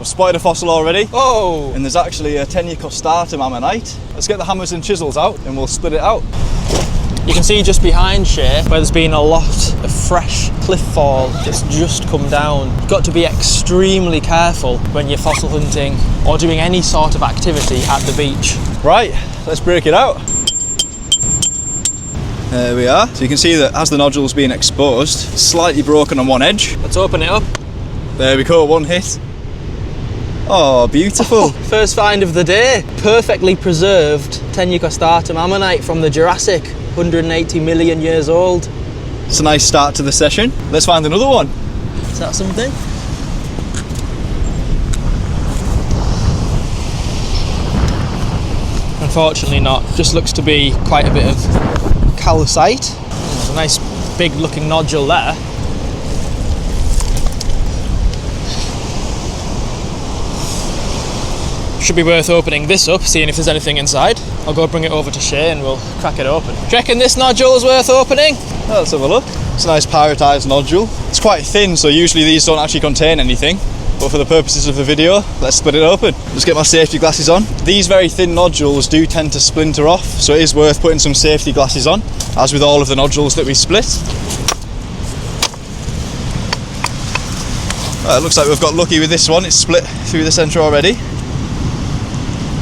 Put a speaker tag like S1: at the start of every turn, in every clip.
S1: I've spotted a fossil already.
S2: Oh!
S1: And there's actually a Tenucostatum ammonite. Let's get the hammers and chisels out and we'll split it out.
S2: You can see just behind Shay where there's been a lot of fresh cliff fall that's just come down. You've got to be extremely careful when you're fossil hunting or doing any sort of activity at the beach.
S1: Right, let's break it out. There we are. So you can see that as the nodule's being exposed, it's slightly broken on one edge.
S2: Let's open it up.
S1: There we go, one hit. Oh, beautiful.
S2: First find of the day. Perfectly preserved Tenucostatum ammonite from the Jurassic, 180 million years old.
S1: It's a nice start to the session. Let's find another one.
S2: Is that something? Unfortunately not. Just looks to be quite a bit of calcite. There's a nice big looking nodule there. Should be worth opening this up, seeing if there's anything inside. I'll go bring it over to Shay and we'll crack it open. Do you reckon this nodule is worth opening?
S1: Well, let's have a look. It's a nice pyritized nodule. It's quite thin, so usually these don't actually contain anything. But for the purposes of the video, let's split it open. Just get my safety glasses on. These very thin nodules do tend to splinter off, so it is worth putting some safety glasses on, as with all of the nodules that we split. It looks like we've got lucky with this one. It's split through the centre already.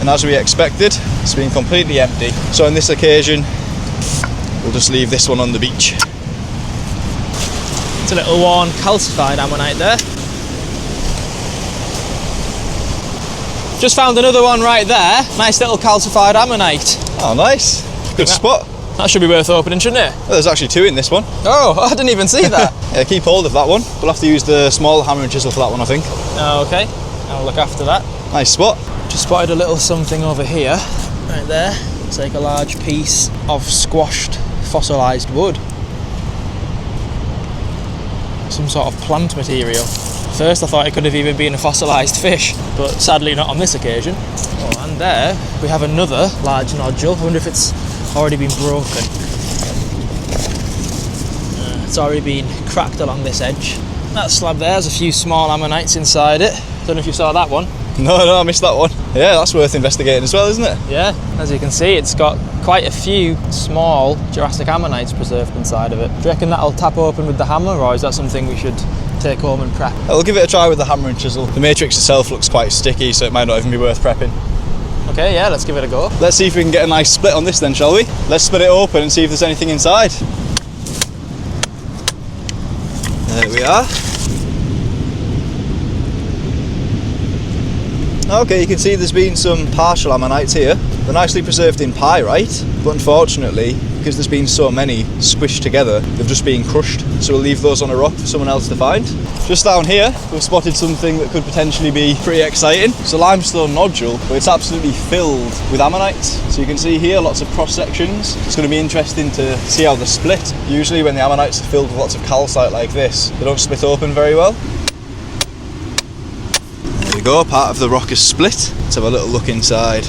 S1: And as we expected, it's been completely empty. So on this occasion, we'll just leave this one on the beach.
S2: It's a little worn calcified ammonite there. Just found another one right there. Nice little calcified ammonite.
S1: Oh, nice. Good spot.
S2: That should be worth opening, shouldn't it?
S1: Well, there's actually two in this one.
S2: Oh, I didn't even see that.
S1: Yeah, keep hold of that one. We'll have to use the small hammer and chisel for that one, I think.
S2: Okay, I'll look after that.
S1: Nice spot.
S2: Just spotted a little something over here, right there. It's like a large piece of squashed fossilised wood. Some sort of plant material. First I thought it could have even been a fossilised fish, but sadly not on this occasion. Oh, and there we have another large nodule. I wonder if it's already been broken. It's already been cracked along this edge. That slab there has a few small ammonites inside it. Don't know if you saw that one.
S1: No, I missed that one. Yeah, that's worth investigating as well, isn't it?
S2: Yeah, as you can see, it's got quite a few small Jurassic ammonites preserved inside of it. Do you reckon that'll tap open with the hammer, or is that something we should take home and prep?
S1: I'll give it a try with the hammer and chisel. The matrix itself looks quite sticky, so it might not even be worth prepping.
S2: Okay, yeah, let's give it a go.
S1: Let's see if we can get a nice split on this then, shall we? Let's split it open and see if there's anything inside. There we are. Okay, you can see there's been some partial ammonites here. They're nicely preserved in pyrite, but unfortunately, because there's been so many squished together, they've just been crushed. So we'll leave those on a rock for someone else to find. Just down here, we've spotted something that could potentially be pretty exciting. It's a limestone nodule, but it's absolutely filled with ammonites. So you can see here lots of cross sections. It's going to be interesting to see how they're split. Usually when the ammonites are filled with lots of calcite like this, they don't split open very well. There we go, part of the rock is split. Let's have a little look inside.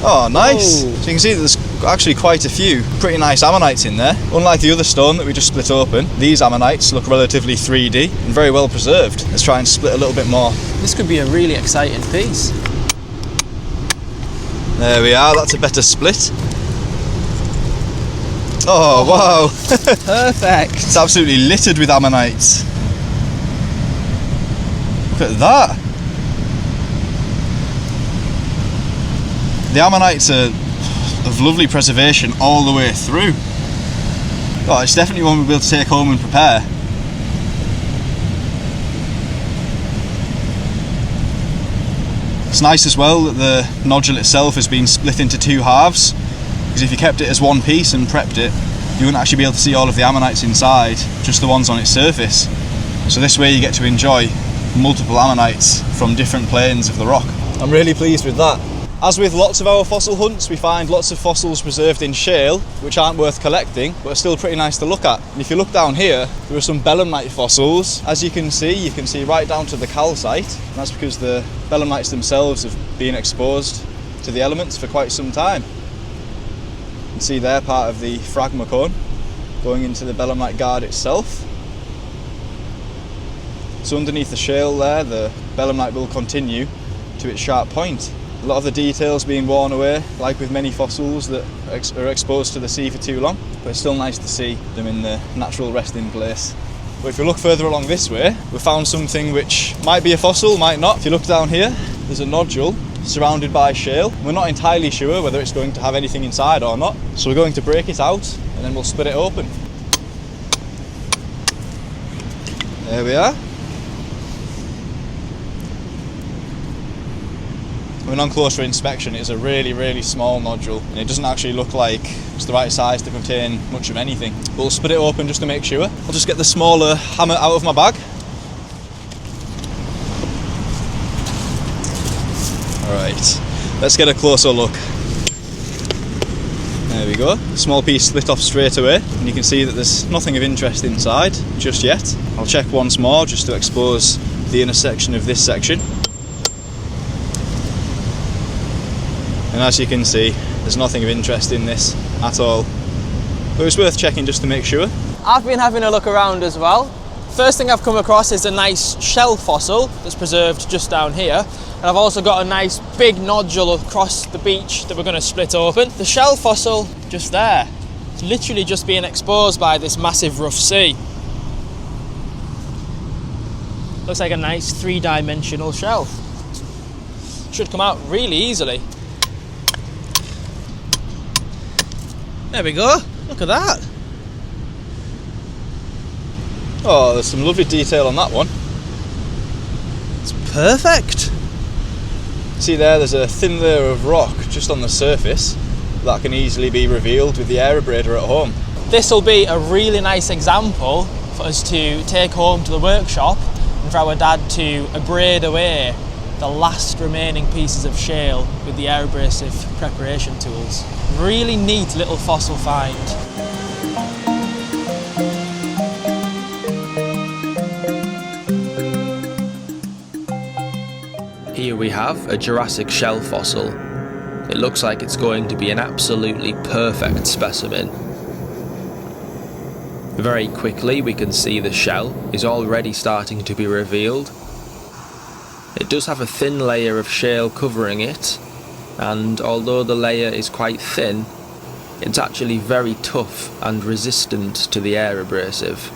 S1: Oh, nice.
S2: Oh.
S1: So you can see that there's actually quite a few pretty nice ammonites in there. Unlike the other stone that we just split open, these ammonites look relatively 3D and very well preserved. Let's try and split a little bit more.
S2: This could be a really exciting piece.
S1: There we are, that's a better split. Oh, wow.
S2: Perfect.
S1: It's absolutely littered with ammonites. Look at that. The ammonites are of lovely preservation all the way through. Oh, it's definitely one we'll be able to take home and prepare. It's nice as well that the nodule itself has been split into two halves, because if you kept it as one piece and prepped it, you wouldn't actually be able to see all of the ammonites inside, just the ones on its surface. So this way you get to enjoy multiple ammonites from different planes of the rock. I'm really pleased with that. As with lots of our fossil hunts, we find lots of fossils preserved in shale, which aren't worth collecting, but are still pretty nice to look at. And if you look down here, there are some belemnite fossils. As you can see right down to the calcite, and that's because the belemnites themselves have been exposed to the elements for quite some time. You can see there part of the phragma cone going into the belemnite guard itself. So underneath the shale there, the belemnite will continue to its sharp point. A lot of the details being worn away, like with many fossils that are exposed to the sea for too long, but it's still nice to see them in the natural resting place. But if you look further along this way, we found something which might be a fossil, might not. If you look down here, there's a nodule surrounded by shale. We're not entirely sure whether it's going to have anything inside or not, so we're going to break it out and then we'll split it open. There we are. When on closer inspection, it's a really, really small nodule, and it doesn't actually look like it's the right size to contain much of anything. But we'll split it open just to make sure. I'll just get the smaller hammer out of my bag. Alright, let's get a closer look. There we go. Small piece split off straight away, and you can see that there's nothing of interest inside just yet. I'll check once more just to expose the intersection of this section. And as you can see, there's nothing of interest in this at all. But it's worth checking just to make sure.
S2: I've been having a look around as well. First thing I've come across is a nice shell fossil that's preserved just down here. And I've also got a nice big nodule across the beach that we're going to split open. The shell fossil, just there, it's literally just being exposed by this massive rough sea. Looks like a nice three-dimensional shell. Should come out really easily. There we go, look at that.
S1: Oh, there's some lovely detail on that one.
S2: It's perfect.
S1: See there's a thin layer of rock just on the surface that can easily be revealed with the aerobrader at home.
S2: This will be a really nice example for us to take home to the workshop and for our dad to abrade away the last remaining pieces of shale with the aerobrasive preparation tools. Really neat little fossil find. Here we have a Jurassic shell fossil. It looks like it's going to be an absolutely perfect specimen. Very quickly we can see the shell is already starting to be revealed. It does have a thin layer of shale covering it, and although the layer is quite thin, it's actually very tough and resistant to the air abrasive.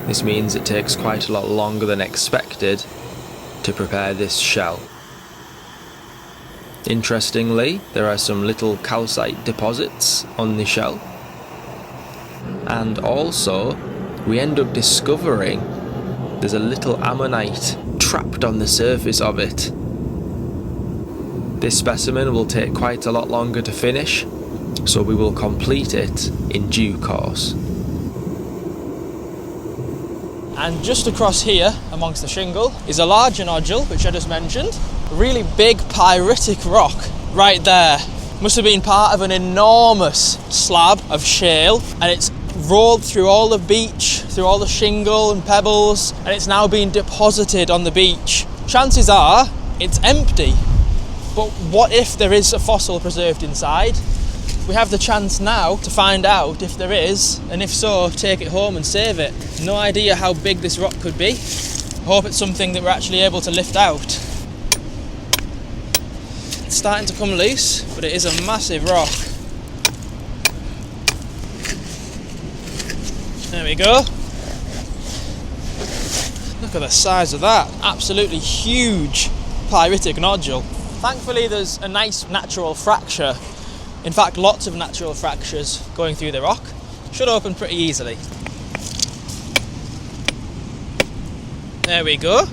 S2: This means it takes quite a lot longer than expected to prepare this shell. Interestingly, there are some little calcite deposits on the shell, and also we end up discovering there's a little ammonite trapped on the surface of it. This specimen will take quite a lot longer to finish, so we will complete it in due course. And just across here, amongst the shingle, is a larger nodule, which I just mentioned. A really big pyritic rock right there. Must have been part of an enormous slab of shale, and it's rolled through all the beach, through all the shingle and pebbles, and it's now been deposited on the beach. Chances are it's empty, but what if there is a fossil preserved inside? We have the chance now to find out if there is, and if so, take it home and save it. No idea how big this rock could be. I hope it's something that we're actually able to lift out. It's starting to come loose, but it is a massive rock. There we go. Look at the size of that. Absolutely huge pyritic nodule. Thankfully there's a nice natural fracture. In fact, lots of natural fractures going through the rock. Should open pretty easily. There we go.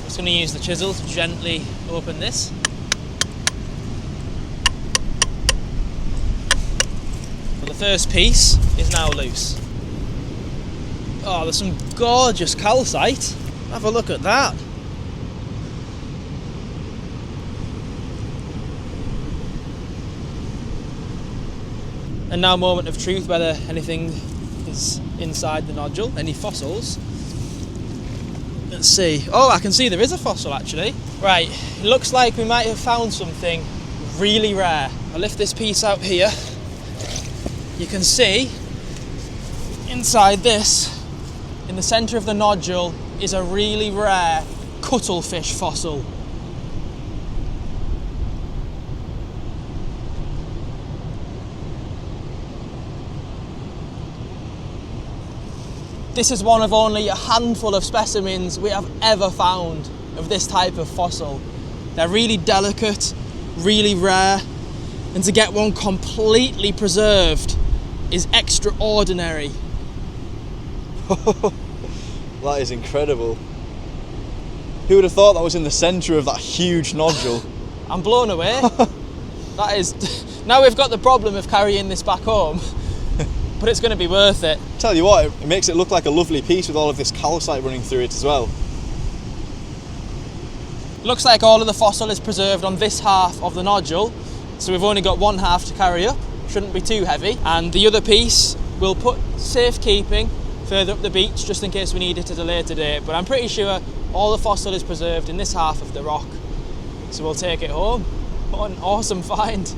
S2: Just going to use the chisel to gently open this. The first piece is now loose. Oh, there's some gorgeous calcite. Have a look at that. And now, moment of truth, whether anything is inside the nodule, any fossils. Let's see. Oh, I can see there is a fossil actually. Right, it looks like we might have found something really rare. I'll lift this piece out here. You can see inside this, in the centre of the nodule, is a really rare cuttlefish fossil. This is one of only a handful of specimens we have ever found of this type of fossil. They're really delicate, really rare, and to get one completely preserved is extraordinary.
S1: That is incredible. Who would have thought that was in the centre of that huge nodule?
S2: I'm blown away. That is. Now we've got the problem of carrying this back home, but it's going to be worth it.
S1: Tell you what, it makes it look like a lovely piece with all of this calcite running through it as well.
S2: Looks like all of the fossil is preserved on this half of the nodule, so we've only got one half to carry up. Shouldn't be too heavy, and the other piece we'll put safekeeping further up the beach just in case we need it at a later date, but I'm pretty sure all the fossil is preserved in this half of the rock, so we'll take it home. What an awesome find.